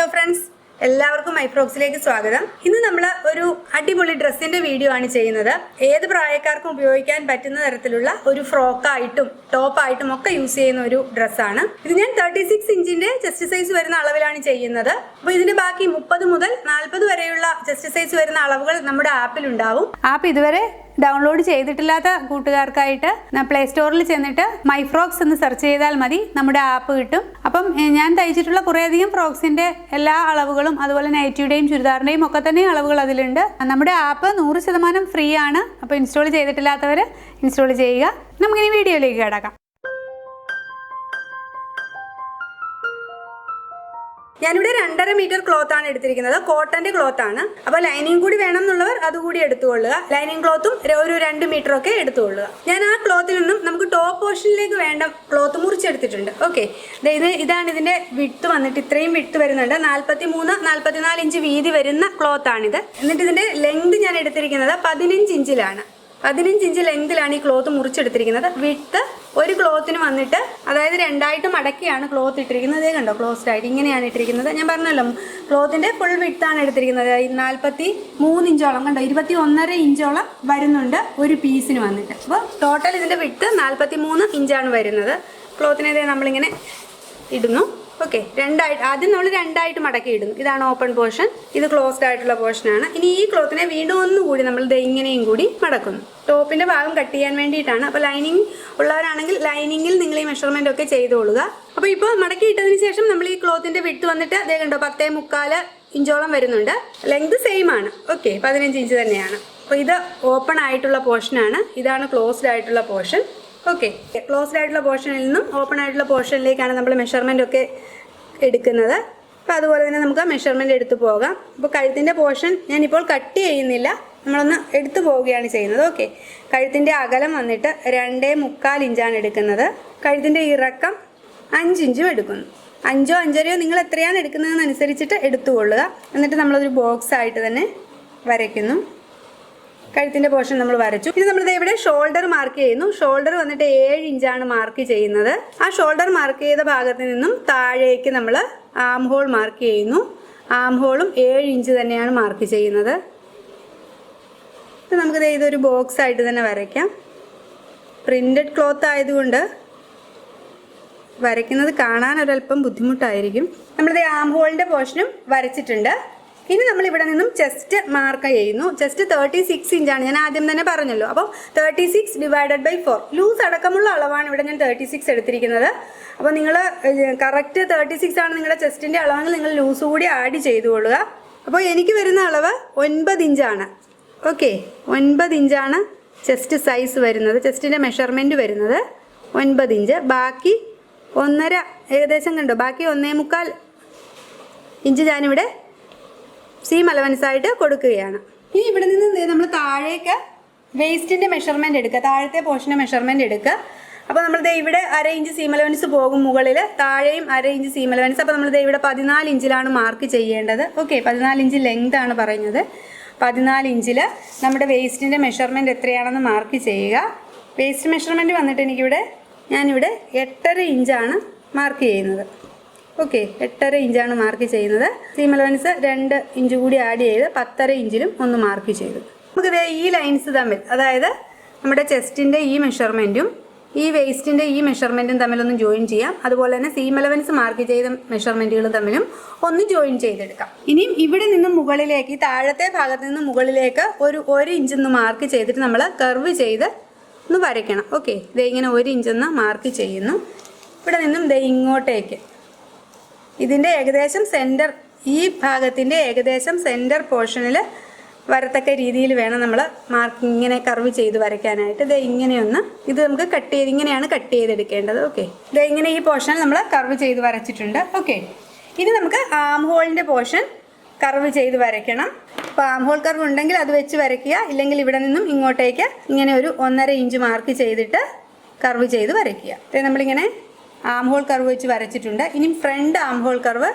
Hello friends, എല്ലാവർക്കും my ഫ്രോക്സിലേക്ക് സ്വാഗതം. ഇന്ന് നമ്മൾ ഒരു അടിപൊളി ഡ്രസ്സിന്റെ വീഡിയോ ആണ് ചെയ്യുന്നത്. ഏത് പ്രായക്കാർക്കും ഉപയോഗിക്കാൻ പറ്റുന്ന തരത്തിലുള്ള ഒരു ഫ്രോക്കായിട്ടും ടോപ്പായിട്ടും ഒക്കെ യൂസ് ചെയ്യുന്ന ഒരു ഡ്രസ്സാണ് ഇത്. ഞാൻ 36 ഇഞ്ചിന്റെ ചെസ്റ്റ് സൈസ് വരുന്ന അളവിലാണ് ചെയ്യുന്നത്. അപ്പോൾ ഇതിന്റെ ബാക്കി 30 മുതൽ 40 വരെയുള്ള ചെസ്റ്റ് സൈസ് വരുന്ന അളവുകൾ നമ്മുടെ ആപ്പിൽ ഉണ്ടാവും. ആപ്പ് ഇതുവരെ ഡൗൺലോഡ് ചെയ്തിട്ടില്ലാത്ത കൂട്ടുകാർക്കായിട്ട് പ്ലേ സ്റ്റോറിൽ ചെന്നിട്ട് മൈ ഫ്രോക്സ് എന്ന് സെർച്ച് ചെയ്താൽ മതി, നമ്മുടെ ആപ്പ് കിട്ടും. അപ്പം ഞാൻ തയ്ച്ചിട്ടുള്ള കുറേയധികം ഫ്രോക്സിന്റെ എല്ലാ അളവുകളും അതുപോലെ നൈറ്റിയുടെയും ചുരിദാറിന്റെയും ഒക്കെ തന്നെ അളവുകൾ അതിലുണ്ട്. നമ്മുടെ ആപ്പ് 100% ഫ്രീ ആണ്. അപ്പോൾ ഇൻസ്റ്റാൾ ചെയ്തിട്ടില്ലാത്തവർ ഇൻസ്റ്റാൾ ചെയ്യുക. നമുക്കിനി വീഡിയോയിലേക്ക് കിടക്കാം. ഞാനിവിടെ 2.5 മീറ്റർ ക്ലോത്ത് ആണ് എടുത്തിരിക്കുന്നത്. കോട്ടന്റെ ക്ലോത്ത് ആണ്. അപ്പോൾ ലൈനിങ് കൂടി വേണം എന്നുള്ളവർ അതുകൂടി എടുത്തുകൊള്ളുക. ലൈനിങ് ക്ലോത്തും ഒരു 2 മീറ്റർ ഒക്കെ എടുത്തുകൊള്ളുക. ഞാൻ ആ ക്ലോത്തിൽ നിന്നും നമുക്ക് ടോപ്പ് പോർഷനിലേക്ക് വേണ്ട ക്ലോത്ത് മുറിച്ചെടുത്തിട്ടുണ്ട്. ഓക്കെ, ഇതാണ് ഇതിന്റെ വിഡ്ത്ത് വന്നിട്ട് ഇത്രയും വിഡ്ത്ത് വരുന്നുണ്ട്. 43-44 ഇഞ്ച് വീതി വരുന്ന ക്ലോത്ത് ആണിത്. എന്നിട്ട് ഇതിന്റെ ലെങ്ത് ഞാൻ എടുത്തിരിക്കുന്നത് 15 ഇഞ്ചിലാണ്. 15 ഇഞ്ച് ലെങ്തിലാണ് ഈ ക്ലോത്ത് മുറിച്ചെടുത്തിരിക്കുന്നത്. വിഡ്ത്ത് ഒരു ക്ലോത്തിന് വന്നിട്ട്, അതായത് 2ആയിട്ട് മടക്കിയാണ് ക്ലോത്ത് ഇട്ടിരിക്കുന്നത്. ഇതേ കണ്ടോ, ക്ലോസ്ഡ് ആയിട്ട് ഇങ്ങനെയാണ് ഇട്ടിരിക്കുന്നത്. ഞാൻ പറഞ്ഞല്ലോ, ക്ലോത്തിന്റെ ഫുൾ വിഡ്ത്താണ് എടുത്തിരിക്കുന്നത്. 43 ഇഞ്ചോളം കണ്ടോ, 21.5 ഇഞ്ചോളം വരുന്നുണ്ട് ഒരു പീസിന് വന്നിട്ട്. അപ്പോൾ ടോട്ടൽ ഇതിന്റെ വിഡ്ത്ത് 43 ഇഞ്ചാണ് വരുന്നത്. ക്ലോത്തിനെ നമ്മളിങ്ങനെ ഇടുന്നു. ഓക്കെ, ആദ്യം നമ്മൾ 2ആയിട്ട് മടക്കി ഇടുന്നു. ഇതാണ് ഓപ്പൺ പോർഷൻ, ഇത് ക്ലോസ്ഡ് ആയിട്ടുള്ള പോർഷനാണ്. ഇനി ഈ ക്ലോത്തിനെ വീണ്ടും ഒന്നുകൂടി നമ്മൾ ഇങ്ങനെയും കൂടി മടക്കുന്നു. ടോപ്പിന്റെ ഭാഗം കട്ട് ചെയ്യാൻ വേണ്ടിയിട്ടാണ്. അപ്പോൾ ലൈനിങ് ഉള്ളവരാണെങ്കിൽ ലൈനിങ്ങിൽ നിങ്ങൾ ഈ മെഷർമെന്റ് ഒക്കെ ചെയ്തോളുക. അപ്പോൾ ഇപ്പോൾ മടക്കി ഇട്ടതിന് ശേഷം നമ്മൾ ഈ ക്ലോത്തിന്റെ വിഡ്ത്ത് വന്നിട്ട് അതേ കണ്ടോ 10.25 ഇഞ്ചോളം വരുന്നുണ്ട്. ലെങ്ത് സെയിം ആണ്. ഓക്കെ, 15 ഇഞ്ച് തന്നെയാണ്. അപ്പോൾ ഇത് ഓപ്പൺ ആയിട്ടുള്ള പോർഷനാണ്, ഇതാണ് ക്ലോസ്ഡ് ആയിട്ടുള്ള പോർഷൻ. ഓക്കെ, ക്ലോസ്ഡ് ആയിട്ടുള്ള പോർഷനിൽ നിന്നും ഓപ്പൺ ആയിട്ടുള്ള പോർഷനിലേക്കാണ് നമ്മൾ മെഷർമെൻ്റ് ഒക്കെ എടുക്കുന്നത്. അപ്പോൾ അതുപോലെ തന്നെ നമുക്ക് മെഷർമെൻ്റ് എടുത്തു പോകാം. അപ്പോൾ കഴുത്തിൻ്റെ പോർഷൻ ഞാനിപ്പോൾ കട്ട് ചെയ്യുന്നില്ല, നമ്മളൊന്ന് എടുത്തു പോവുകയാണ് ചെയ്യുന്നത്. ഓക്കെ, കഴുത്തിൻ്റെ അകലം വന്നിട്ട് 2.25 ഇഞ്ചാണ് എടുക്കുന്നത്. കഴുത്തിൻ്റെ ഇറക്കം 5 ഇഞ്ചും എടുക്കുന്നു. 5ഓ 5.5ഓ നിങ്ങൾ എത്രയാണ് എടുക്കുന്നതെന്നനുസരിച്ചിട്ട് എടുത്തുകൊള്ളുക. എന്നിട്ട് നമ്മളൊരു ബോക്സ് ആയിട്ട് തന്നെ വരയ്ക്കുന്നു. കഴുത്തിൻ്റെ പോർഷൻ നമ്മൾ വരച്ചു. ഇനി നമ്മളിത് ഇവിടെ ഷോൾഡർ മാർക്ക് ചെയ്യുന്നു. ഷോൾഡർ വന്നിട്ട് 7 ഇഞ്ചാണ് മാർക്ക് ചെയ്യുന്നത്. ആ ഷോൾഡർ മാർക്ക് ചെയ്ത ഭാഗത്ത് നിന്നും താഴേക്ക് നമ്മൾ ആം ഹോൾ മാർക്ക് ചെയ്യുന്നു. ആം ഹോളും 7 ഇഞ്ച് തന്നെയാണ് മാർക്ക് ചെയ്യുന്നത്. ഇത് നമുക്കിത് ഇതൊരു ബോക്സ് ആയിട്ട് തന്നെ വരയ്ക്കാം. പ്രിന്റഡ് ക്ലോത്ത് ആയതുകൊണ്ട് വരയ്ക്കുന്നത് കാണാൻ ഒരല്പം ബുദ്ധിമുട്ടായിരിക്കും. നമ്മളിത് ആം ഹോളിൻ്റെ പോർഷനും വരച്ചിട്ടുണ്ട്. ഇനി നമ്മൾ ഇവിടെ നിന്നും ചെസ്റ്റ് മാർക്ക് ചെയ്യുന്നു. ചെസ്റ്റ് 36 ഇഞ്ചാണ്, ഞാൻ ആദ്യം തന്നെ പറഞ്ഞല്ലോ. അപ്പോൾ 36 / 4 ലൂസ് അടക്കമുള്ള അളവാണ് ഇവിടെ ഞാൻ 36 എടുത്തിരിക്കുന്നത്. അപ്പോൾ നിങ്ങൾ കറക്റ്റ് 36 ആണ് നിങ്ങളുടെ ചെസ്റ്റിൻ്റെ അളവെങ്കിൽ നിങ്ങൾ ലൂസ് കൂടി ആഡ് ചെയ്തുകൊള്ളുക. അപ്പോൾ എനിക്ക് വരുന്ന അളവ് 9 ഇഞ്ചാണ്. ഓക്കെ, 9 ഇഞ്ചാണ് ചെസ്റ്റ് സൈസ് വരുന്നത്. ചെസ്റ്റിൻ്റെ മെഷർമെൻറ്റ് വരുന്നത് 9 ഇഞ്ച്. ബാക്കി 1.5 ഏകദേശം കണ്ടോ, ബാക്കി 1.25 ഇഞ്ച് ഞാനിവിടെ സീം അലവൻസ് ആയിട്ട് കൊടുക്കുകയാണ്. ഇനി ഇവിടെ നിന്ന് നമ്മൾ താഴേക്ക് വേസ്റ്റിൻ്റെ മെഷർമെൻറ്റ് എടുക്കുക, താഴത്തെ പോർഷൻ്റെ മെഷർമെൻറ്റ് എടുക്കുക. അപ്പോൾ നമ്മളിത് ഇവിടെ 1/2 ഇഞ്ച് സീം അലവൻസ് പോകും മുകളിൽ, താഴെയും 1/2 ഇഞ്ച് സീം അലവൻസ്. അപ്പോൾ നമ്മളിത് ഇവിടെ 14 ഇഞ്ചിലാണ് മാർക്ക് ചെയ്യേണ്ടത്. ഓക്കെ, 14 ഇഞ്ച് ലെങ്ത് ആണ് പറയുന്നത്. 14 ഇഞ്ചിൽ നമ്മുടെ വേസ്റ്റിൻ്റെ മെഷർമെൻറ്റ് എത്രയാണെന്ന് മാർക്ക് ചെയ്യുക. വേസ്റ്റ് മെഷർമെൻറ്റ് വന്നിട്ട് ഞാനിവിടെ 8.5 ഇഞ്ചാണ് മാർക്ക് ചെയ്യുന്നത്. ഓക്കെ, 8.5 ഇഞ്ചാണ് മാർക്ക് ചെയ്യുന്നത്. സീം അലവൻസ് 2 ഇഞ്ച് കൂടി ആഡ് ചെയ്ത് 10.5 ഇഞ്ചിലും ഒന്ന് മാർക്ക് ചെയ്തു. നമുക്കിത് ഈ ലൈൻസ് തമ്മിൽ, അതായത് നമ്മുടെ ചെസ്റ്റിൻ്റെ ഈ മെഷർമെൻറ്റും ഈ വേസ്റ്റിൻ്റെ ഈ മെഷർമെൻറ്റും തമ്മിലൊന്ന് ജോയിൻ ചെയ്യാം. അതുപോലെ തന്നെ സീം അലവൻസ് മാർക്ക് ചെയ്ത മെഷർമെൻറ്റുകൾ തമ്മിലും ഒന്ന് ജോയിൻ ചെയ്തെടുക്കാം. ഇനിയും ഇവിടെ നിന്നും മുകളിലേക്ക്, താഴത്തെ ഭാഗത്ത് നിന്ന് മുകളിലേക്ക് ഒരു 1 ഇഞ്ചൊന്ന് മാർക്ക് ചെയ്തിട്ട് നമ്മൾ കർവ് ചെയ്ത് ഒന്ന് വരയ്ക്കണം. ഓക്കെ, ഇങ്ങനെ 1 ഇഞ്ചൊന്ന് മാർക്ക് ചെയ്യുന്നു. ഇവിടെ നിന്നും ഇങ്ങോട്ടേക്ക് ഇതിൻ്റെ ഏകദേശം സെൻറ്റർ, ഈ ഭാഗത്തിൻ്റെ ഏകദേശം സെൻറ്റർ പോർഷനിൽ വരത്തക്ക രീതിയിൽ വേണം നമ്മൾ ഇങ്ങനെ കർവ് ചെയ്ത് വരയ്ക്കാനായിട്ട്. ഇങ്ങനെയൊന്ന് ഇത് നമുക്ക് ഇങ്ങനെയാണ് കട്ട് ചെയ്തെടുക്കേണ്ടത്. ഓക്കെ, ഇങ്ങനെ ഈ പോർഷൻ നമ്മൾ കർവ് ചെയ്ത് വരച്ചിട്ടുണ്ട്. ഓക്കെ, ഇനി നമുക്ക് ആം ഹോളിൻ്റെ പോർഷൻ കർവ് ചെയ്ത് വരയ്ക്കണം. അപ്പോൾ ആം ഹോൾ കർവ് ഉണ്ടെങ്കിൽ അത് വെച്ച് വരയ്ക്കുക, ഇല്ലെങ്കിൽ ഇവിടെ നിന്നും ഇങ്ങോട്ടേക്ക് ഇങ്ങനെ ഒരു 1.5 ഇഞ്ച് മാർക്ക് ചെയ്തിട്ട് കർവ് ചെയ്ത് വരയ്ക്കുക. നമ്മളിങ്ങനെ ആം ഹോൾ കർവ് വെച്ച് വരച്ചിട്ടുണ്ട്. ഇനി front arm hole curve,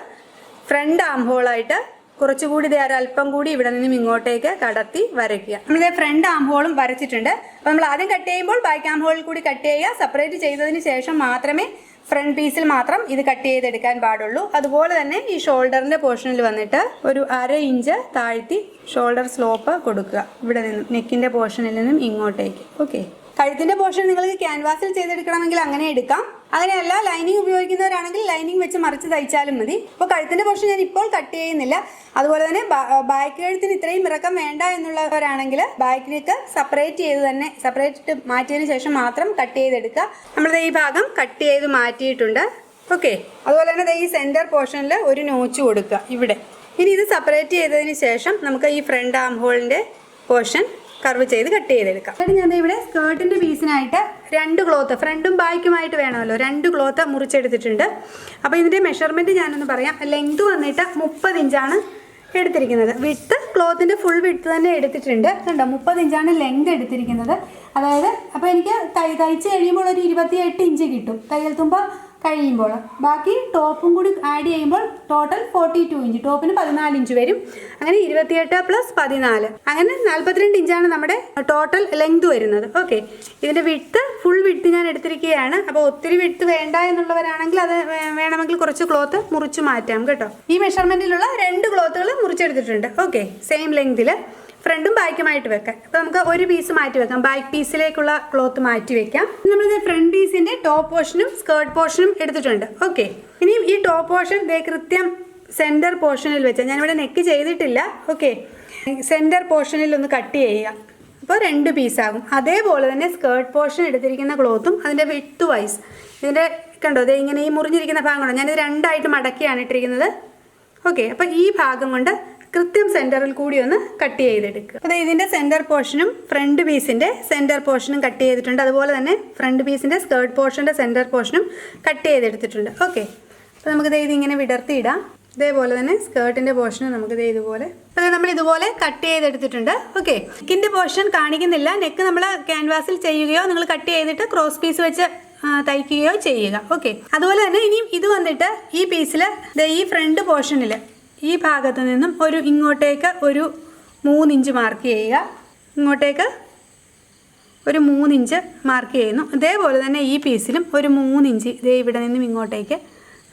front arm ഹോളായിട്ട് കുറച്ചുകൂടി അല്പം കൂടി ഇവിടെ നിന്നും ഇങ്ങോട്ടേക്ക് കടത്തി വരയ്ക്കുക. നമ്മളിത് ഫ്രണ്ട് ആം ഹോളും വരച്ചിട്ടുണ്ട്. അപ്പോൾ നമ്മൾ ആദ്യം കട്ട് ചെയ്യുമ്പോൾ ബാക്ക് ആം ഹോളിൽ കൂടി കട്ട് ചെയ്യുക. സെപ്പറേറ്റ് ചെയ്തതിന് ശേഷം മാത്രമേ ഫ്രണ്ട് പീസിൽ മാത്രം ഇത് കട്ട് ചെയ്തെടുക്കാൻ പാടുള്ളൂ. അതുപോലെ തന്നെ ഈ ഷോൾഡറിൻ്റെ പോർഷനിൽ വന്നിട്ട് ഒരു 1/2 ഇഞ്ച് താഴ്ത്തി ഷോൾഡർ സ്ലോപ്പ് കൊടുക്കുക. ഇവിടെ നിന്നും നെക്കിൻ്റെ പോർഷനിൽ നിന്നും ഇങ്ങോട്ടേക്ക്. ഓക്കെ, കഴുത്തിൻ്റെ പോർഷൻ നിങ്ങൾക്ക് ക്യാൻവാസിൽ ചെയ്തെടുക്കണമെങ്കിൽ അങ്ങനെ എടുക്കാം. അങ്ങനെയല്ല, ലൈനിങ് ഉപയോഗിക്കുന്നവരാണെങ്കിൽ ലൈനിങ് വെച്ച് മറിച്ച് തയ്ച്ചാലും മതി. അപ്പോൾ കഴുത്തിൻ്റെ പോർഷൻ ഞാൻ ഇപ്പോൾ കട്ട് ചെയ്യുന്നില്ല. അതുപോലെ തന്നെ ബാക്ക് കഴുത്തിന് ഇത്രയും ഇറക്കം വേണ്ട എന്നുള്ളവരാണെങ്കിൽ ബാക്കിലേക്ക് സെപ്പറേറ്റ് മാറ്റിയതിന് ശേഷം മാത്രം കട്ട് ചെയ്തെടുക്കുക. നമ്മളിത് ഈ ഭാഗം കട്ട് ചെയ്ത് മാറ്റിയിട്ടുണ്ട്. ഓക്കെ, അതുപോലെ തന്നെ ഈ സെൻറ്റർ പോർഷനിൽ ഒരു നോച്ച് കൊടുക്കുക ഇവിടെ. ഇനി ഇത് സെപ്പറേറ്റ് ചെയ്തതിന് ശേഷം നമുക്ക് ഈ ഫ്രണ്ട് ആം ഹോളിൻ്റെ പോർഷൻ കർവ് ചെയ്ത് കട്ട് ചെയ്തെടുക്കാം. എന്നിട്ട് ഞാൻ ഇവിടെ സ്കേർട്ടിൻ്റെ പീസിനായിട്ട് 2 ക്ലോത്ത് ഫ്രണ്ടും ബാക്കുമായിട്ട് വേണമല്ലോ, 2 ക്ലോത്ത് മുറിച്ചെടുത്തിട്ടുണ്ട്. അപ്പോൾ ഇതിൻ്റെ മെഷർമെൻറ്റ് ഞാനൊന്ന് പറയാം. ലെങ്ത് വന്നിട്ട് 30 ഇഞ്ചാണ് എടുത്തിരിക്കുന്നത്. വിഡ്ത്ത് ക്ലോത്തിൻ്റെ ഫുൾ വിഡ്ത്ത് തന്നെ എടുത്തിട്ടുണ്ട്. കണ്ടോ, 30 ഇഞ്ചാണ് ലെങ്ത് എടുത്തിരിക്കുന്നത്. അതായത് അപ്പോൾ എനിക്ക് തയ്ച്ച് കഴിയുമ്പോൾ ഒരു 28 ഇഞ്ച് കിട്ടും തയ്യൽ തുമ്പ കഴിയുമ്പോൾ. ബാക്കി ടോപ്പും കൂടി ആഡ് ചെയ്യുമ്പോൾ ടോട്ടൽ 42 ഇഞ്ച്, ടോപ്പിന് 14 ഇഞ്ച് വരും. അങ്ങനെ 28 + 14, അങ്ങനെ 42 ഇഞ്ചാണ് നമ്മുടെ ടോട്ടൽ ലെങ്ത് വരുന്നത്. ഓക്കെ, ഇതിൻ്റെ ഫുൾ വിഡ്ത്ത് ഞാൻ എടുത്തിരിക്കുകയാണ്. അപ്പോൾ ഒത്തിരി വിഡ്ത്ത് വേണ്ട എന്നുള്ളവരാണെങ്കിൽ അത് വേണമെങ്കിൽ കുറച്ച് ക്ലോത്ത് മുറിച്ച് മാറ്റാം കേട്ടോ. ഈ മെഷർമെൻറ്റിലുള്ള 2 ക്ലോത്തുകൾ മുറിച്ചെടുത്തിട്ടുണ്ട്. ഓക്കെ, സെയിം ലെങ്തിൽ ഫ്രണ്ടും ബാക്കുമായിട്ട് വെക്കാം. അപ്പോൾ നമുക്ക് ഒരു പീസ് മാറ്റി വെക്കാം, ബാക്ക് പീസിലേക്കുള്ള ക്ലോത്ത് മാറ്റി വെക്കാം. നമ്മളിത് ഫ്രണ്ട് പീസിൻ്റെ ടോപ്പ് പോർഷനും സ്കേർട്ട് പോർഷനും എടുത്തിട്ടുണ്ട്. ഓക്കെ, ഇനിയും ഈ ടോപ്പ് പോർഷൻ കൃത്യം സെൻറ്റർ പോർഷനിൽ വെച്ചാൽ ഞാനിവിടെ നെക്ക് ചെയ്തിട്ടില്ല. ഓക്കെ, സെൻറ്റർ പോർഷനിൽ ഒന്ന് കട്ട് ചെയ്യുക. അപ്പോൾ 2 പീസാകും. അതേപോലെ തന്നെ സ്കേർട്ട് പോർഷൻ എടുത്തിരിക്കുന്ന ക്ലോത്തും അതിൻ്റെ വിഡ്ത്ത് വൈസ് ഇതിൻ്റെ കണ്ടോ, ഇങ്ങനെ ഈ മുറിഞ്ഞിരിക്കുന്ന ഭാഗം കൊണ്ടോ ഞാനിത് 2ആയിട്ട് മടക്കിയാണ് ഇട്ടിരിക്കുന്നത്. ഓക്കെ, അപ്പോൾ ഈ ഭാഗം കൊണ്ട് കൃത്യം സെൻറ്ററിൽ കൂടി ഒന്ന് കട്ട് ചെയ്തെടുക്കുക. അപ്പോൾ ഇതിൻ്റെ സെൻറ്റർ പോർഷനും ഫ്രണ്ട് പീസിൻ്റെ സെൻറ്റർ പോർഷനും കട്ട് ചെയ്തിട്ടുണ്ട്. അതുപോലെ തന്നെ ഫ്രണ്ട് പീസിൻ്റെ സ്കേർട്ട് പോർഷൻ്റെ സെൻറ്റർ പോർഷനും കട്ട് ചെയ്തെടുത്തിട്ടുണ്ട്. ഓക്കെ, അപ്പോൾ നമുക്കിത് ഇതിങ്ങനെ വിടർത്തിയിടാം. ഇതേപോലെ തന്നെ സ്കേർട്ടിൻ്റെ പോർഷനും നമുക്കിത് ഇതുപോലെ നമ്മൾ ഇതുപോലെ കട്ട് ചെയ്തെടുത്തിട്ടുണ്ട്. ഓക്കെ, നെക്കിൻ്റെ പോർഷൻ കാണിക്കുന്നില്ല. നെക്ക് നമ്മൾ ക്യാൻവാസിൽ ചെയ്യുകയോ നിങ്ങൾ കട്ട് ചെയ്തിട്ട് ക്രോസ് പീസ് വെച്ച് തയ്ക്കുകയോ ചെയ്യുക. ഓക്കെ, അതുപോലെ തന്നെ ഇനിയും ഇത് വന്നിട്ട് ഈ പീസിൽ ഈ ഫ്രണ്ട് പോർഷനിൽ ഈ ഭാഗത്ത് നിന്നും ഇങ്ങോട്ടേക്ക് ഒരു 3 ഇഞ്ച് മാർക്ക് ചെയ്യുക. ഇങ്ങോട്ടേക്ക് ഒരു 3 ഇഞ്ച് മാർക്ക് ചെയ്യുന്നു. അതേപോലെ തന്നെ ഈ പീസിലും ഒരു 3 ഇഞ്ച് ഇവിടെ നിന്നും ഇങ്ങോട്ടേക്ക്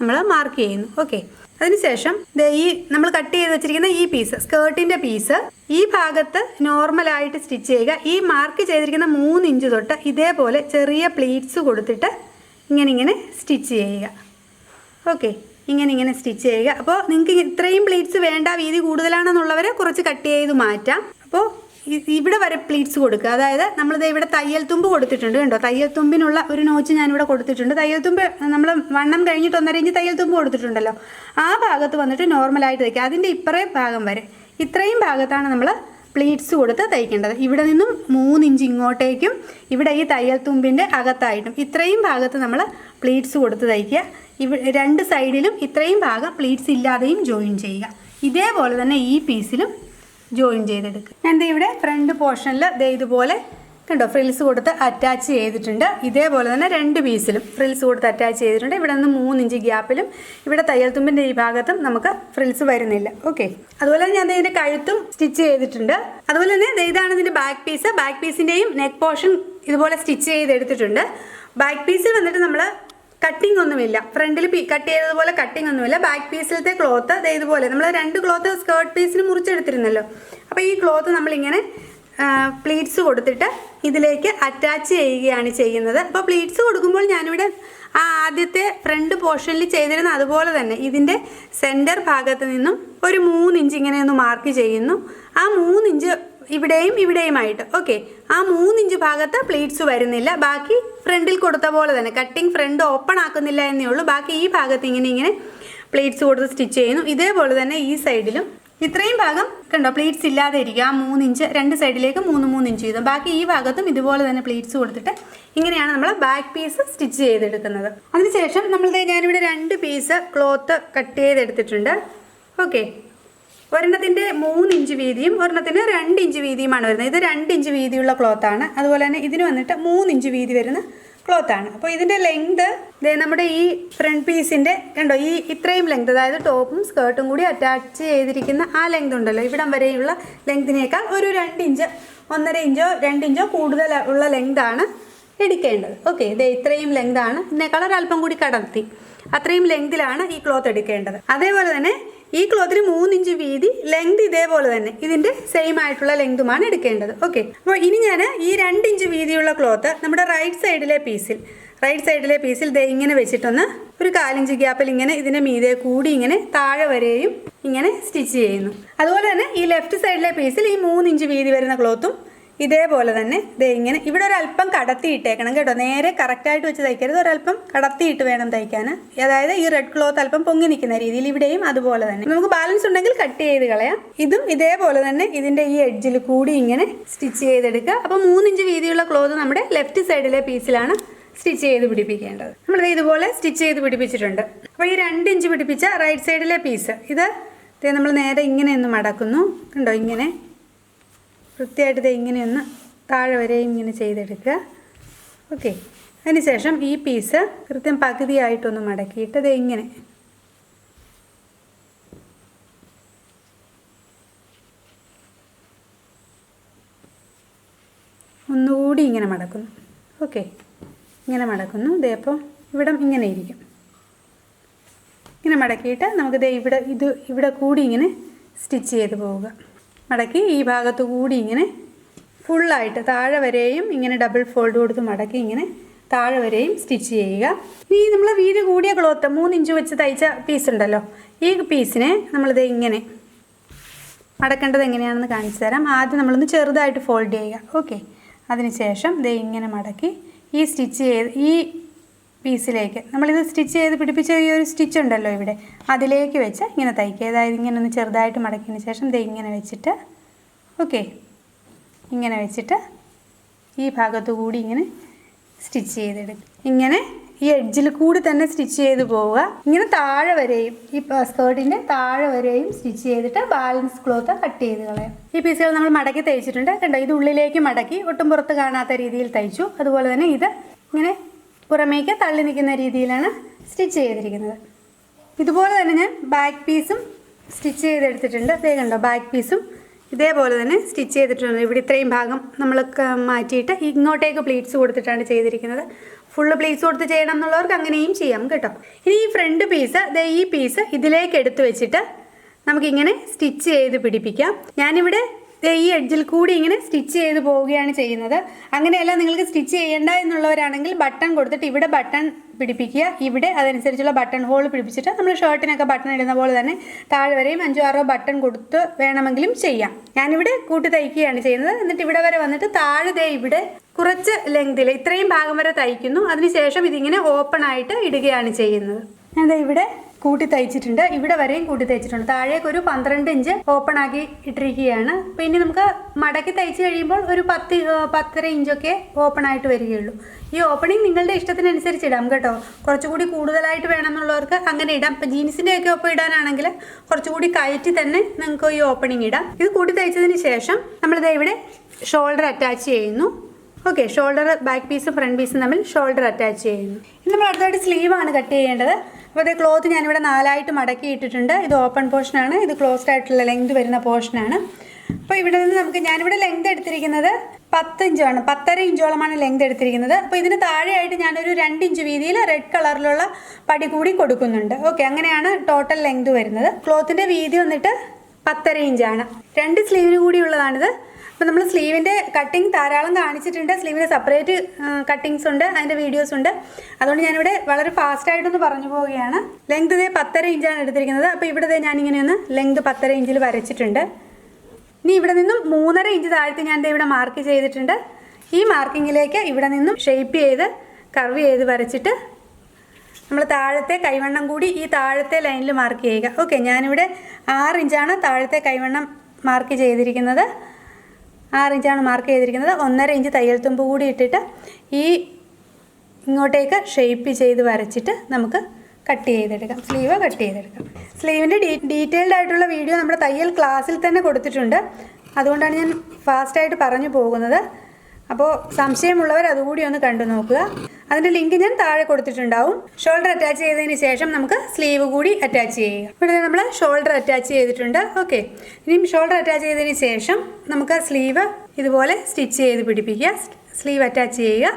നമ്മൾ മാർക്ക് ചെയ്യുന്നു. ഓക്കെ, അതിനുശേഷം ഈ നമ്മൾ കട്ട് ചെയ്ത് വെച്ചിരിക്കുന്ന ഈ പീസ് സ്കേർട്ടിൻ്റെ പീസ് ഈ ഭാഗത്ത് നോർമലായിട്ട് സ്റ്റിച്ച് ചെയ്യുക. ഈ മാർക്ക് ചെയ്തിരിക്കുന്ന 3 ഇഞ്ച് തൊട്ട് ഇതേപോലെ ചെറിയ പ്ലീറ്റ്സ് കൊടുത്തിട്ട് ഇങ്ങനെ സ്റ്റിച്ച് ചെയ്യുക. ഓക്കെ, ഇങ്ങനെ സ്റ്റിച്ച് ചെയ്യുക. അപ്പോൾ നിങ്ങൾക്ക് ഇത്രയും പ്ലീറ്റ്സ് വേണ്ട, വീതി കൂടുതലാണെന്നുള്ളവർ കുറച്ച് കട്ട് ചെയ്ത് മാറ്റാം. അപ്പോൾ ഇവിടെ വരെ പ്ലീറ്റ്സ് കൊടുക്കുക. അതായത് നമ്മളിത് ഇവിടെ തയ്യൽ തുമ്പ് കൊടുത്തിട്ടുണ്ട്. കണ്ടോ, തയ്യൽ തുമ്പിനുള്ള ഒരു നോച്ച് ഞാനിവിടെ കൊടുത്തിട്ടുണ്ട്. തയ്യൽ തുമ്പ് നമ്മൾ വണ്ണം കഴിഞ്ഞിട്ട് 1.5 ഇഞ്ച് തയ്യൽ തുമ്പ് കൊടുത്തിട്ടുണ്ടല്ലോ, ആ ഭാഗത്ത് വന്നിട്ട് നോർമലായിട്ട് തയ്ക്കുക. അതിൻ്റെ ഇപ്പറേ ഭാഗം വരെ ഇത്രയും ഭാഗത്താണ് നമ്മൾ പ്ലീറ്റ്സ് കൊടുത്ത് തയ്ക്കേണ്ടത്. ഇവിടെ നിന്നും 3 ഇഞ്ച് ഇങ്ങോട്ടേക്കും ഇവിടെ ഈ തയ്യൽ തുമ്പിൻ്റെ അകത്തായിട്ടും ഇത്രയും ഭാഗത്ത് നമ്മൾ പ്ലീറ്റ്സ് കൊടുത്ത് തയ്ക്കുക. ഇവിടെ 2 സൈഡിലും ഇത്രയും ഭാഗം പ്ലീറ്റ്സ് ഇല്ലാതെയും ജോയിൻ ചെയ്യുക. ഇതേപോലെ തന്നെ ഈ പീസിലും ജോയിൻ ചെയ്തെടുക്കുക. ഞാൻ ഇവിടെ ഫ്രണ്ട് പോർഷനിൽ ഇതുപോലെ കണ്ടോ ഫ്രിൽസ് കൊടുത്ത് അറ്റാച്ച് ചെയ്തിട്ടുണ്ട്. ഇതേപോലെ തന്നെ 2 പീസിലും ഫ്രിൽസ് കൊടുത്ത് അറ്റാച്ച് ചെയ്തിട്ടുണ്ട്. ഇവിടെ നിന്ന് 3 ഇഞ്ച് ഗ്യാപ്പിലും ഇവിടെ തയ്യൽ തുമ്പിൻ്റെ ഈ ഭാഗത്തും നമുക്ക് ഫ്രിൽസ് വരുന്നില്ല. ഓക്കെ, അതുപോലെ തന്നെ ഞാൻ ഇതിൻ്റെ കഴുത്തും സ്റ്റിച്ച് ചെയ്തിട്ടുണ്ട്. അതുപോലെ തന്നെ ഇതാണ് ഇതിൻ്റെ ബാക്ക് പീസ്. ബാക്ക് പീസിൻ്റെയും നെക്ക് പോർഷൻ ഇതുപോലെ സ്റ്റിച്ച് ചെയ്തെടുത്തിട്ടുണ്ട്. ബാക്ക് പീസിൽ വന്നിട്ട് നമ്മൾ കട്ടിംഗ് ഒന്നുമില്ല, ഫ്രണ്ടിൽ കട്ട് ചെയ്തതുപോലെ കട്ടിംഗ് ഒന്നുമില്ല. ബാക്ക് പീസിലത്തെ ക്ലോത്ത് ഇതുപോലെ നമ്മൾ 2 ക്ലോത്ത് സ്കേർട്ട് പീസിന് മുറിച്ചെടുത്തിരുന്നല്ലോ. അപ്പോൾ ഈ ക്ലോത്ത് നമ്മളിങ്ങനെ പ്ലീറ്റ്സ് കൊടുത്തിട്ട് ഇതിലേക്ക് അറ്റാച്ച് ചെയ്യുകയാണ് ചെയ്യുന്നത്. അപ്പോൾ പ്ലീറ്റ്സ് കൊടുക്കുമ്പോൾ ഞാനിവിടെ ആദ്യത്തെ ഫ്രണ്ട് പോർഷനിൽ ചെയ്തിരുന്ന അതുപോലെ തന്നെ ഇതിൻ്റെ സെൻറ്റർ ഭാഗത്ത് നിന്നും ഒരു 3 ഇഞ്ച് ഇങ്ങനെ ഒന്ന് മാർക്ക് ചെയ്യുന്നു. ആ 3 ഇഞ്ച് ഇവിടെയുമായിട്ട്. ഓക്കെ, ആ 3 ഇഞ്ച് ഭാഗത്ത് പ്ലീറ്റ്സ് വരുന്നില്ല. ബാക്കി ഫ്രണ്ടിൽ കൊടുത്ത പോലെ തന്നെ കട്ടിങ് ഫ്രണ്ട് ഓപ്പൺ ആക്കുന്നില്ല എന്നേ ഉള്ളൂ. ബാക്കി ഈ ഭാഗത്ത് ഇങ്ങനെ പ്ലീറ്റ്സ് കൊടുത്ത് സ്റ്റിച്ച് ചെയ്യുന്നു. ഇതേപോലെ തന്നെ ഈ സൈഡിലും ഇത്രയും ഭാഗം കണ്ടോ പ്ലീറ്റ്സ് ഇല്ലാതെ ഇരിക്കുക. ആ 3 ഇഞ്ച് 2 സൈഡിലേക്ക് 3 ഇഞ്ച് ചെയ്തു. ബാക്കി ഈ ഭാഗത്തും ഇതുപോലെ തന്നെ പ്ലീറ്റ്സ് കൊടുത്തിട്ട് ഇങ്ങനെയാണ് നമ്മൾ ബാക്ക് പീസ് സ്റ്റിച്ച് ചെയ്തെടുക്കുന്നത്. അതിനുശേഷം ഞാനിവിടെ 2 പീസ് ക്ലോത്ത് കട്ട് ചെയ്തെടുത്തിട്ടുണ്ട്. ഓക്കെ, ഒരെണ്ണത്തിൻ്റെ 3 ഇഞ്ച് വീതിയും ഒരെണ്ണത്തിന് 2 ഇഞ്ച് വീതിയുമാണ് വരുന്നത്. ഇത് 2 ഇഞ്ച് വീതിയുള്ള ക്ലോത്താണ്. അതുപോലെ തന്നെ ഇതിന് വന്നിട്ട് 3 ഇഞ്ച് വീതി വരുന്ന ക്ലോത്താണ്. അപ്പോൾ ഇതിൻ്റെ ലെങ്ത് നമ്മുടെ ഈ ഫ്രണ്ട് പീസിൻ്റെ കണ്ടോ ഇത്രയും ലെങ്ത്, അതായത് ടോപ്പും സ്കേർട്ടും കൂടി അറ്റാച്ച് ചെയ്തിരിക്കുന്ന ആ ലെങ്ത് ഉണ്ടല്ലോ, ഇവിടം വരെയുള്ള ലെങ്തിനേക്കാൾ ഒരു 2 ഇഞ്ച് 1.5 ഇഞ്ചോ 2 ഇഞ്ചോ കൂടുതൽ ഉള്ള ലെങ്താണ് എടുക്കേണ്ടത്. ഓക്കെ, ഇത് ഇത്രയും ലെങ്താണ്, ഇതിനേക്കാൾ ഒരല്പം കൂടി കടത്തി അത്രയും ലെങ്തിലാണ് ഈ ക്ലോത്ത് എടുക്കേണ്ടത്. അതേപോലെ തന്നെ ഈ ക്ലോത്തിന് 3 ഇഞ്ച് വീതി, ലെങ്ത് ഇതേപോലെ തന്നെ ഇതിൻ്റെ സെയിം ആയിട്ടുള്ള ലെങ്തുമാണ് എടുക്കേണ്ടത്. ഓക്കെ, അപ്പോൾ ഇനി ഞാൻ ഈ 2 ഇഞ്ച് വീതിയുള്ള ക്ലോത്ത് നമ്മുടെ റൈറ്റ് സൈഡിലെ പീസിൽ ദേ ഇങ്ങനെ വെച്ചിട്ടൊന്ന് ഒരു 4 ഇഞ്ച് ഗ്യാപ്പിൽ ഇങ്ങനെ ഇതിൻ്റെ മീതെ കൂടി ഇങ്ങനെ താഴെ വരെയും ഇങ്ങനെ സ്റ്റിച്ച് ചെയ്യുന്നു. അതുപോലെ തന്നെ ഈ ലെഫ്റ്റ് സൈഡിലെ പീസിൽ ഈ 3 ഇഞ്ച് വീതി വരുന്ന ക്ലോത്തും ഇതേപോലെ തന്നെ ദേ ഇങ്ങനെ ഇവിടെ ഒരല്പം കടത്തിയിട്ടേക്കണം കേട്ടോ. നേരെ കറക്റ്റായിട്ട് വെച്ച് തയ്ക്കരുത്, ഒരല്പം കടത്തിയിട്ട് വേണം തയ്ക്കാൻ. അതായത് ഈ റെഡ് ക്ലോത്ത് അല്പം പൊങ്ങി നിൽക്കുന്ന രീതിയിൽ ഇവിടെയും അതുപോലെ തന്നെ. നമുക്ക് ബാലൻസ് ഉണ്ടെങ്കിൽ കട്ട് ചെയ്ത് കളയാം. ഇതും ഇതേപോലെ തന്നെ ഇതിൻ്റെ ഈ എഡ്ജിൽ കൂടി ഇങ്ങനെ സ്റ്റിച്ച് ചെയ്തെടുക്കുക. അപ്പോൾ 3 ഇഞ്ച് വീതിയുള്ള ക്ലോത്ത് നമ്മുടെ ലെഫ്റ്റ് സൈഡിലെ പീസിലാണ് സ്റ്റിച്ച് ചെയ്ത് പിടിപ്പിക്കേണ്ടത്. നമ്മൾ ഇതുപോലെ സ്റ്റിച്ച് ചെയ്ത് പിടിപ്പിച്ചിട്ടുണ്ട്. അപ്പോൾ ഈ 2 ഇഞ്ച് പിടിപ്പിച്ച റൈറ്റ് സൈഡിലെ പീസ് ഇത് നമ്മൾ നേരെ ഇങ്ങനെ ഒന്ന് മടക്കുന്നു. കണ്ടോ, ഇങ്ങനെ വൃത്തിയായിട്ട് ഇത് ഇങ്ങനെയൊന്ന് താഴെ വരെയും ഇങ്ങനെ ചെയ്തെടുക്കുക. ഓക്കെ, അതിനുശേഷം ഈ പീസ് കൃത്യം പകുതിയായിട്ടൊന്ന് മടക്കിയിട്ട് ഇത് ഇങ്ങനെ ഒന്നുകൂടി ഇങ്ങനെ മടക്കുന്നു. ഓക്കെ, ഇങ്ങനെ മടക്കുന്നു. ഇതേ അപ്പോൾ ഇവിടെ ഇങ്ങനെ ഇരിക്കും. ഇങ്ങനെ മടക്കിയിട്ട് നമുക്കിത് ഇവിടെ കൂടി ഇങ്ങനെ സ്റ്റിച്ച് ചെയ്ത് പോവുക. മടക്കി ഈ ഭാഗത്ത് കൂടി ഇങ്ങനെ ഫുള്ളായിട്ട് താഴെ വരെയും ഇങ്ങനെ ഡബിൾ ഫോൾഡ് കൊടുത്ത് മടക്കി ഇങ്ങനെ താഴെ വരെയും സ്റ്റിച്ച് ചെയ്യുക. ഈ നമ്മൾ വീതി കൂടിയ ക്ലോത്ത് 3 ഇഞ്ച് വെച്ച് തയ്ച്ച പീസ് ഉണ്ടല്ലോ, ഈ പീസിനെ നമ്മളിത് ഇങ്ങനെ മടക്കേണ്ടത് എങ്ങനെയാണെന്ന് കാണിച്ചു തരാം. ആദ്യം നമ്മളൊന്ന് ചെറുതായിട്ട് ഫോൾഡ് ചെയ്യുക. ഓക്കെ, അതിനുശേഷം ഇത് ഇങ്ങനെ മടക്കി ഈ സ്റ്റിച്ച് ചെയ്ത് ഈ പീസിലേക്ക് നമ്മളിത് സ്റ്റിച്ച് ചെയ്ത് പിടിപ്പിച്ച ഈ ഒരു സ്റ്റിച്ച് ഉണ്ടല്ലോ ഇവിടെ, അതിലേക്ക് വെച്ച് ഇങ്ങനെ തയ്ക്കുക. അതായത് ഇങ്ങനെ ഒന്ന് ചെറുതായിട്ട് മടക്കിയതിന് ശേഷം ഇത് ഇങ്ങനെ വെച്ചിട്ട് ഓക്കെ, ഇങ്ങനെ വെച്ചിട്ട് ഈ ഭാഗത്തു കൂടി ഇങ്ങനെ സ്റ്റിച്ച് ചെയ്തെടുക്കും. ഇങ്ങനെ ഈ എഡ്ജിൽ കൂടി തന്നെ സ്റ്റിച്ച് ചെയ്ത് പോവുക. ഇങ്ങനെ താഴെ വരെയും ഈ സ്കേർട്ടിൻ്റെ താഴെ വരെയും സ്റ്റിച്ച് ചെയ്തിട്ട് ബാലൻസ് ക്ലോത്ത് കട്ട് ചെയ്ത് കളയാം. ഈ പീസുകൾ നമ്മൾ മടക്കി തയ്ച്ചിട്ടുണ്ട്. കണ്ടോ, ഇത് ഉള്ളിലേക്ക് മടക്കി ഒട്ടും പുറത്ത് കാണാത്ത രീതിയിൽ തയ്ച്ചു. അതുപോലെ തന്നെ ഇത് ഇങ്ങനെ പുറമേക്ക് തള്ളി നിൽക്കുന്ന രീതിയിലാണ് സ്റ്റിച്ച് ചെയ്തിരിക്കുന്നത്. ഇതുപോലെ തന്നെ ഞാൻ ബാക്ക് പീസും സ്റ്റിച്ച് ചെയ്തെടുത്തിട്ടുണ്ട്. അതേ കണ്ടോ, ബാക്ക് പീസും ഇതേപോലെ തന്നെ സ്റ്റിച്ച് ചെയ്തിട്ടുണ്ട്. ഇവിടെ ഇത്രയും ഭാഗം നമ്മൾ മാറ്റിയിട്ട് ഇങ്ങോട്ടേക്ക് പ്ലീറ്റ്സ് കൊടുത്തിട്ടാണ് ചെയ്തിരിക്കുന്നത്. ഫുള്ള് പ്ലീറ്റ്സ് കൊടുത്ത് ചെയ്യണം എന്നുള്ളവർക്ക് അങ്ങനെയും ചെയ്യാം കേട്ടോ. ഇനി ഈ ഫ്രണ്ട് പീസ് ഈ പീസ് ഇതിലേക്ക് എടുത്ത് വെച്ചിട്ട് നമുക്കിങ്ങനെ സ്റ്റിച്ച് ചെയ്ത് പിടിപ്പിക്കാം. ഞാനിവിടെ ഈ എഡ്ജിൽ കൂടി ഇങ്ങനെ സ്റ്റിച്ച് ചെയ്ത് പോവുകയാണ് ചെയ്യുന്നത്. അങ്ങനെയല്ല നിങ്ങൾക്ക് സ്റ്റിച്ച് ചെയ്യേണ്ട എന്നുള്ളവരാണെങ്കിൽ ബട്ടൺ കൊടുത്തിട്ട് ഇവിടെ ബട്ടൺ പിടിപ്പിക്കുക. ഇവിടെ അതനുസരിച്ചുള്ള ബട്ടൺ ഹോൾ പിടിപ്പിച്ചിട്ട് നമ്മൾ ഷർട്ടിനൊക്കെ ബട്ടൺ ഇടുന്ന പോലെ തന്നെ താഴെ വരെയും 5-6 ബട്ടൺ കൊടുത്ത് വേണമെങ്കിലും ചെയ്യാം. ഞാനിവിടെ കൂട്ടി തയ്ക്കുകയാണ് ചെയ്യുന്നത്. എന്നിട്ട് ഇവിടെ വരെ വന്നിട്ട് താഴെ ഇവിടെ കുറച്ച് ലെങ്തിൽ ഇത്രയും ഭാഗം വരെ തയ്ക്കുന്നു. അതിനുശേഷം ഇതിങ്ങനെ ഓപ്പൺ ആയിട്ട് ഇടുകയാണ് ചെയ്യുന്നത്. ഞാൻ ഇവിടെ കൂട്ടി തയ്ച്ചിട്ടുണ്ട്. ഇവിടെ വരെയും കൂട്ടി തയ്ച്ചിട്ടുണ്ട്. താഴേക്ക് ഒരു 12 ഇഞ്ച് ഓപ്പൺ ആക്കി ഇട്ടിരിക്കുകയാണ്. പിന്നെ നമുക്ക് മടക്കി തയ്ച്ച് കഴിയുമ്പോൾ ഒരു 10-10.5 ഇഞ്ചൊക്കെ ഓപ്പൺ ആയിട്ട് വരികയുള്ളൂ. ഈ ഓപ്പണിങ് നിങ്ങളുടെ ഇഷ്ടത്തിനനുസരിച്ച് ഇടാം കേട്ടോ. കുറച്ചുകൂടി കൂടുതലായിട്ട് വേണമെന്നുള്ളവർക്ക് അങ്ങനെ ഇടാം. ഇപ്പം ജീൻസിൻ്റെയൊക്കെ ഒപ്പം ഇടാനാണെങ്കിൽ കുറച്ചുകൂടി കയറ്റി തന്നെ നിങ്ങൾക്ക് ഈ ഓപ്പണിങ് ഇടാം. ഇത് കൂട്ടി തയ്ച്ചതിന് ശേഷം നമ്മളിത് ഇവിടെ ഷോൾഡർ അറ്റാച്ച് ചെയ്യുന്നു. ഓക്കെ, ഷോൾഡർ ബാക്ക് പീസും ഫ്രണ്ട് പീസും തമ്മിൽ ഷോൾഡർ അറ്റാച്ച് ചെയ്യുന്നു. ഇനി നമ്മൾ അടുത്തായിട്ട് സ്ലീവാണ് കട്ട് ചെയ്യേണ്ടത്. അപ്പോൾ ഇത് ക്ലോത്ത് ഞാനിവിടെ 4ആയിട്ട് മടക്കി ഇട്ടിട്ടുണ്ട്. ഇത് ഓപ്പൺ പോർഷനാണ്, ഇത് ക്ലോസ്ഡ് ആയിട്ടുള്ള ലെങ്ത് വരുന്ന പോർഷനാണ്. അപ്പോൾ ഇവിടെ നിന്ന് ഞാനിവിടെ ലെങ്ത് എടുത്തിരിക്കുന്നത് 10 ഇഞ്ചാണ്, 10.5 ഇഞ്ചോളമാണ് ലെങ്ത് എടുത്തിരിക്കുന്നത്. അപ്പോൾ ഇതിന് താഴെയായിട്ട് ഞാനൊരു 2 ഇഞ്ച് വീതിയിൽ റെഡ് കളറിലുള്ള പടി കൂടി കൊടുക്കുന്നുണ്ട്. ഓക്കെ, അങ്ങനെയാണ് ടോട്ടൽ ലെങ്ത് വരുന്നത്. ക്ലോത്തിൻ്റെ വീതി വന്നിട്ട് 10.5 ഇഞ്ചാണ്. 2 സ്ലീവിന് കൂടിയുള്ളതാണിത്. അപ്പോൾ നമ്മൾ സ്ലീവിൻ്റെ കട്ടിങ് ധാരാളം കാണിച്ചിട്ടുണ്ട്. സ്ലീവിന് സെപ്പറേറ്റ് കട്ടിങ്സ് ഉണ്ട്, അതിൻ്റെ വീഡിയോസ് ഉണ്ട്. അതുകൊണ്ട് ഞാനിവിടെ വളരെ ഫാസ്റ്റായിട്ടൊന്ന് പറഞ്ഞു പോവുകയാണ്. ലെങ്ത് 10.5 ഇഞ്ചാണ് എടുത്തിരിക്കുന്നത്. അപ്പോൾ ഇവിടെ ഞാനിങ്ങനെയൊന്ന് ലെങ്ത് 10.5 ഇഞ്ചിൽ വരച്ചിട്ടുണ്ട്. ഇനി ഇവിടെ നിന്നും 3.5 ഇഞ്ച് താഴ്ത്തി ഞാൻ ഇവിടെ മാർക്ക് ചെയ്തിട്ടുണ്ട്. ഈ മാർക്കിങ്ങിലേക്ക് ഇവിടെ നിന്നും ഷേപ്പ് ചെയ്ത് കർവ് ചെയ്ത് വരച്ചിട്ട് നമ്മൾ താഴത്തെ കൈവണ്ണം കൂടി ഈ താഴത്തെ ലൈനിൽ മാർക്ക് ചെയ്യുക. ഓക്കെ, ഞാനിവിടെ 6 ഇഞ്ചാണ് താഴത്തെ കൈവണ്ണം മാർക്ക് ചെയ്തിരിക്കുന്നത്. 6 ഇഞ്ചാണ് മാർക്ക് ചെയ്തിരിക്കുന്നത്. 1.5 ഇഞ്ച് തയ്യൽ തുമ്പ് കൂടി ഇട്ടിട്ട് ഈ ഇങ്ങോട്ടേക്ക് ഷേപ്പ് ചെയ്ത് വരച്ചിട്ട് നമുക്ക് കട്ട് ചെയ്തെടുക്കാം. സ്ലീവ് കട്ട് ചെയ്തെടുക്കാം. സ്ലീവിൻ്റെ ഡീറ്റെയിൽഡ് ആയിട്ടുള്ള വീഡിയോ നമ്മുടെ തയ്യൽ ക്ലാസ്സിൽ തന്നെ കൊടുത്തിട്ടുണ്ട്. അതുകൊണ്ടാണ് ഞാൻ ഫാസ്റ്റായിട്ട് പറഞ്ഞു പോകുന്നത്. അപ്പോൾ സംശയമുള്ളവർ അതുകൂടി ഒന്ന് കണ്ടു നോക്കുക. അതിൻ്റെ ലിങ്ക് ഞാൻ താഴെ കൊടുത്തിട്ടുണ്ടാവും. ഷോൾഡർ അറ്റാച്ച് ചെയ്തതിന് ശേഷം നമുക്ക് സ്ലീവ് കൂടി അറ്റാച്ച് ചെയ്യുക. ഇവിടെ നമ്മൾ ഷോൾഡർ അറ്റാച്ച് ചെയ്തിട്ടുണ്ട്. ഓക്കെ, ഇനിയും ഷോൾഡർ അറ്റാച്ച് ചെയ്തതിന് ശേഷം നമുക്ക് സ്ലീവ് ഇതുപോലെ സ്റ്റിച്ച് ചെയ്ത് പിടിപ്പിക്കുക. സ്ലീവ് അറ്റാച്ച് ചെയ്യുക.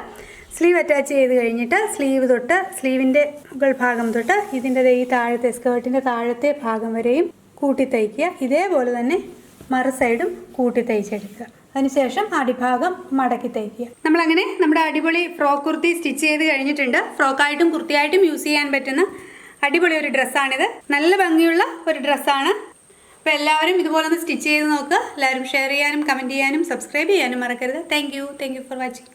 സ്ലീവ് അറ്റാച്ച് ചെയ്ത് കഴിഞ്ഞിട്ട് സ്ലീവ് തൊട്ട് സ്ലീവിൻ്റെ മുകൾ ഭാഗം തൊട്ട് ഇതിൻ്റെ ഈ താഴത്തെ സ്കേർട്ടിൻ്റെ താഴത്തെ ഭാഗം വരെയും കൂട്ടി തയ്ക്കുക. ഇതേപോലെ തന്നെ മറു സൈഡും കൂട്ടി തയ്ച്ചെടുക്കുക. അതിനുശേഷം അടിഭാഗം മടക്കി തയ്ക്കുക. നമ്മളങ്ങനെ നമ്മുടെ അടിപൊളി ഫ്രോക്ക് കുർത്തി സ്റ്റിച്ച് ചെയ്ത് കഴിഞ്ഞിട്ടുണ്ട്. ഫ്രോക്കായിട്ടും കുർത്തിയായിട്ടും യൂസ് ചെയ്യാൻ പറ്റുന്ന അടിപൊളി ഒരു ഡ്രസ്സാണിത്. നല്ല ഭംഗിയുള്ള ഒരു ഡ്രസ്സാണ്. അപ്പോൾ എല്ലാവരും ഇതുപോലെ ഒന്ന് സ്റ്റിച്ച് ചെയ്ത് നോക്കുക. എല്ലാവരും ഷെയർ ചെയ്യാനും കമൻറ്റ് ചെയ്യാനും സബ്സ്ക്രൈബ് ചെയ്യാനും മറക്കരുത്. Thank you for watching.